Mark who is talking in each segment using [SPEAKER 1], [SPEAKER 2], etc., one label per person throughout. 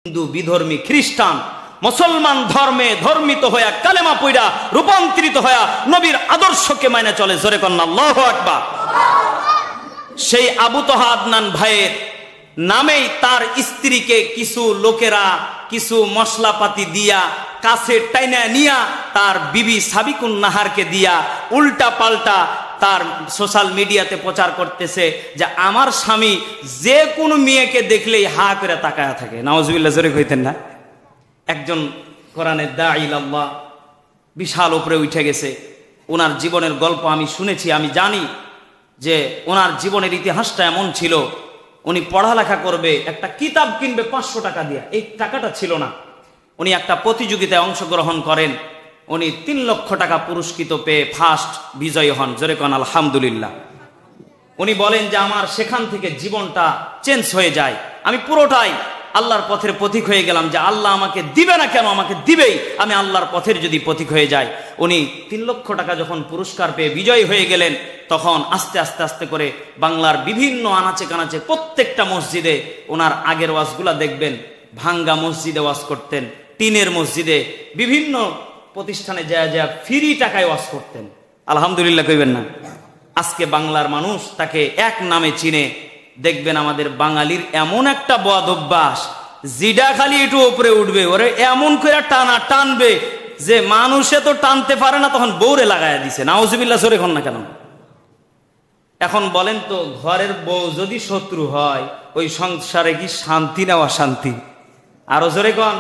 [SPEAKER 1] হিন্দু, বিধর্মী, খ্রিস্টান, মুসলমান ধর্মে ধর্মিত হইয়া কালেমা পড়া রূপান্তরিত হইয়া নবীর আদর্শকে মাইনে চলে। জোরে কন্না আল্লাহু আকবার। সেই আবু তহা আদনান ভাইয়ের নামেই তার স্ত্রীকে কিছু লোকেরা কিছু মশলাপাতি দিয়া কাছে টাইনা নিয়া তার বিবি সাবিকুন নাহারকে দিয়া উল্টা পাল্টা তার সোশ্যাল মিডিয়াতে প্রচার করতেছে যে আমার স্বামী যে কোনো মেয়েকে দেখলেই হা করে তাকায়া থাকে। নাউজুবিল্লাহ, জোরে কইতেন না? একজন কোরআনের দাঈ ইলাল্লাহ বিশাল উপরে উঠে গেছে। ওনার জীবনের গল্প আমি শুনেছি, আমি জানি যে ওনার জীবনের ইতিহাসটা এমন ছিল, উনি পড়ালেখা করবে, একটা কিতাব কিনবে 500 টাকা দিয়ে, এই টাকাটা ছিল না। উনি একটা প্রতিযোগিতায় অংশগ্রহণ করেন, উনি 3 লক্ষ টাকা পুরস্কৃত পেয়ে ফার্স্ট বিজয়ী হন। জোরে কোন আলহামদুলিল্লাহ। উনি বলেন যে আমার সেখান থেকে জীবনটা চেঞ্জ হয়ে যায়, আমি পুরোটাই আল্লাহর পথের পথিক হয়ে গেলাম, যে আল্লাহ আমাকে দিবে না কেন, আমাকে দিবেই, আমি আল্লাহর পথের যদি পথিক হয়ে যাই। উনি 3 লক্ষ টাকা যখন পুরস্কার পেয়ে বিজয়ী হয়ে গেলেন, তখন আস্তে আস্তে আস্তে করে বাংলার বিভিন্ন আনাচে কানাচে প্রত্যেকটা মসজিদে ওনার আগের ওয়াজগুলা দেখবেন, ভাঙ্গা মসজিদে ওয়াজ করতেন, টিনের মসজিদে, বিভিন্ন প্রতিষ্ঠানে যায় যায় ফ্রি টাকায় ওয়াজ করতেন। আলহামদুলিল্লাহ কইবেন না? আজকে বাংলার মানুষ তাকে এক নামে চিনে। দেখবেন আমাদের বাঙালির এমন একটা বদ অভ্যাস, জিডা খালি একটু উপরে উঠবে ওরে এমন করে টানবে যে মানুষে তো টানতে পারে না, তখন বউরে লাগাইয়া দিছে। নাউজুবিল্লাহ, জোরে কোন না কেন? এখন বলেন তো, ঘরের বউ যদি শত্রু হয়, ওই সংসারে কি শান্তি না অশান্তি? আরো জোরে কোন?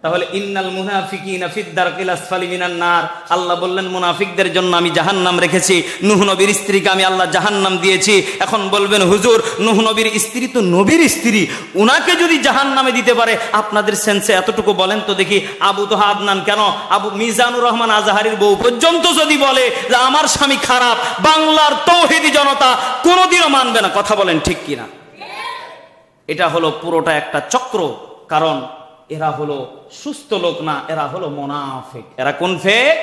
[SPEAKER 1] তাহলে ইন্নাল মুনাফিকিনা ফিদ দারকিল আসফালি মিনান নার, আল্লাহ বললেন মুনাফিকদের জন্য আমি জাহান্নাম রেখেছি। নূহ নবীর স্ত্রীকে আমি আল্লাহ জাহান্নাম দিয়েছি। এখন বলবেন হুজুর, নূহ নবীর স্ত্রী তো নবীর স্ত্রী, উনাকে যদি জাহান্নামে দিতে পারে, আপনাদের সেন্সে এতটুকু বলেন তো দেখি, আবু তহা আদনান কেন, আবু মিজানুর রহমান আজহারির বউ পর্যন্ত যদি বলে যে আমার স্বামী খারাপ, বাংলার তৌহিদি জনতা কোনোদিনও মানবে না। কথা বলেন ঠিক কিনা? এটা হলো পুরোটা একটা চক্র। কারণ এরা হলো সুস্থ লোক না, এরা হলো মুনাফিক। এরা কোন ফেক?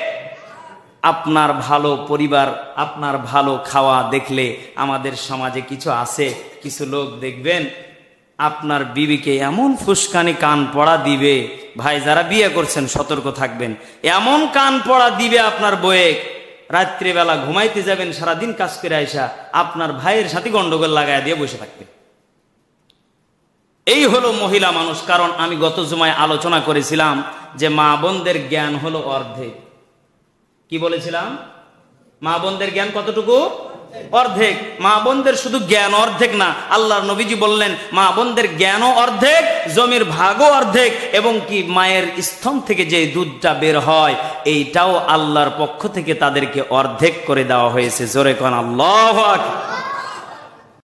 [SPEAKER 1] আপনার ভালো পরিবার, আপনার ভালো খাওয়া দেখলে আমাদের সমাজে কিছু আছে, কিছু লোক দেখবেন আপনার বিবিকে এমন ফুসকানি কান পড়া দিবে, ভাই যারা বিয়ে করছেন সতর্ক থাকবেন, এমন কান পড়া দিবে আপনার বউয়ে, রাত্রিবেলা ঘুমাইতে যাবেন, সারাদিন কাজ করে আইসা আপনার ভাইয়ের সাথে গন্ডগোল লাগায় দিয়ে বসে থাকবে। এই হলো মহিলা মানুষ। কারণ আমি গত জুমায় আলোচনা করেছিলাম যে মা বোনদের জ্ঞান হলো অর্ধেক। কি বলেছিলাম? মা বোনদের জ্ঞান কতটুকু? অর্ধেক। মা বোনদের শুধু জ্ঞান অর্ধেক না, আল্লাহর নবীজি বললেন মা বোনদের জ্ঞানও অর্ধেক, জমির ভাগও অর্ধেক, এবং কি মায়ের স্তন থেকে যে দুধটা বের হয় এইটাও আল্লাহর পক্ষ থেকে তাদেরকে অর্ধেক করে দেওয়া হয়েছে। জোরে কোন আল্লাহু আকবার।